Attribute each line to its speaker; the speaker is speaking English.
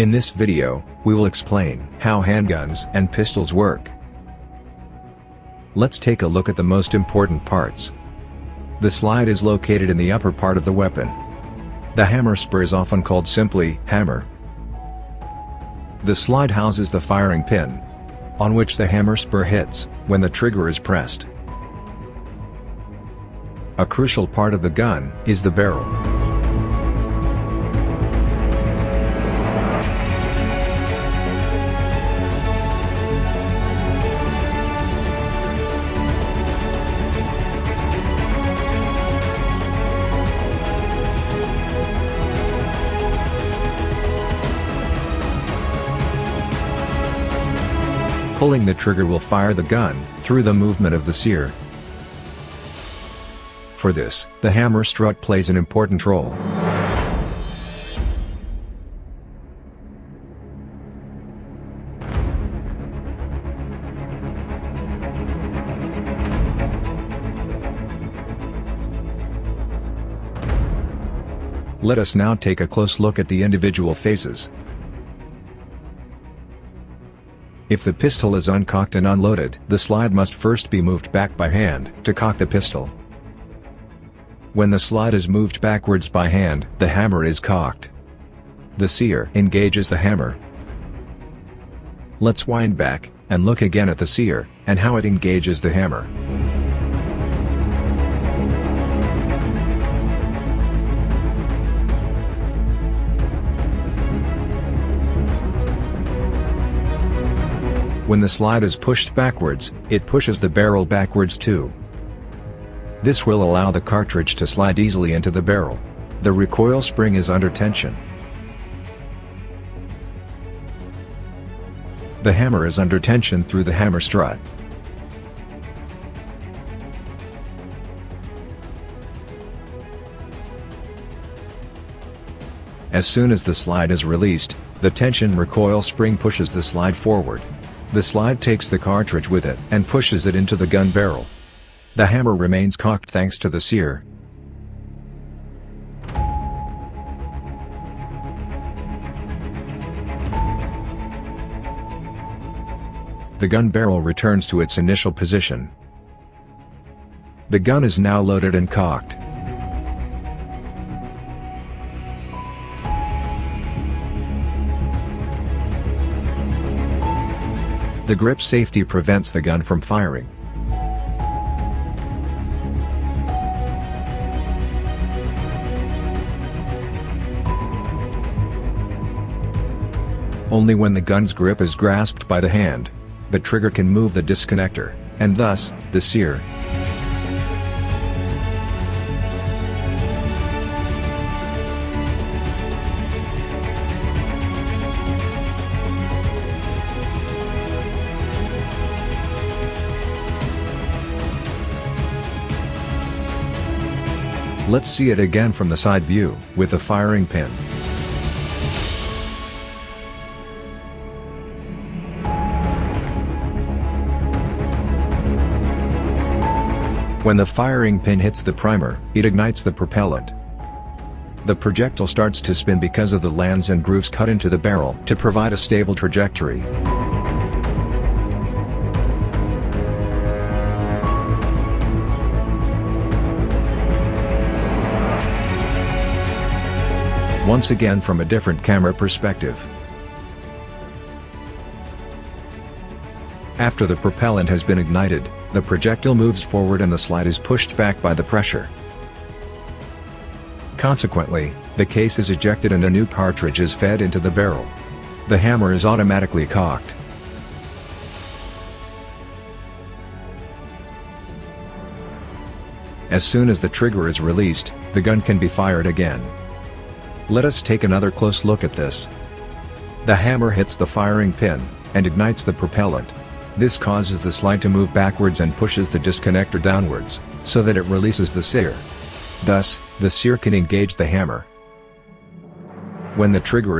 Speaker 1: In this video, we will explain how handguns and pistols work. Let's take a look at the most important parts. The slide is located in the upper part of the weapon. The hammer spur is often called simply hammer. The slide houses the firing pin, on which the hammer spur hits when the trigger is pressed. A crucial part of the gun is the barrel. Pulling the trigger will fire the gun through the movement of the sear. For this, the hammer strut plays an important role. Let us now take a close look at the individual phases. If the pistol is uncocked and unloaded, the slide must first be moved back by hand to cock the pistol. When the slide is moved backwards by hand, the hammer is cocked. The sear engages the hammer. Let's wind back and look again at the sear and how it engages the hammer. When the slide is pushed backwards, it pushes the barrel backwards too. This will allow the cartridge to slide easily into the barrel. The recoil spring is under tension. The hammer is under tension through the hammer strut. As soon as the slide is released, the tension recoil spring pushes the slide forward. The slide takes the cartridge with it and pushes it into the gun barrel. The hammer remains cocked thanks to the sear. The gun barrel returns to its initial position. The gun is now loaded and cocked. The grip safety prevents the gun from firing. Only when the gun's grip is grasped by the hand, the trigger can move the disconnector, and thus, the sear. Let's see it again from the side view, with the firing pin. When the firing pin hits the primer, it ignites the propellant. The projectile starts to spin because of the lands and grooves cut into the barrel to provide a stable trajectory. Once again from a different camera perspective. After the propellant has been ignited, the projectile moves forward and the slide is pushed back by the pressure. Consequently, the case is ejected and a new cartridge is fed into the barrel. The hammer is automatically cocked. As soon as the trigger is released, the gun can be fired again. Let us take another close look at this. The hammer hits the firing pin and ignites the propellant. This causes the slide to move backwards and pushes the disconnector downwards, so that it releases the sear. Thus, the sear can engage the hammer. When the trigger is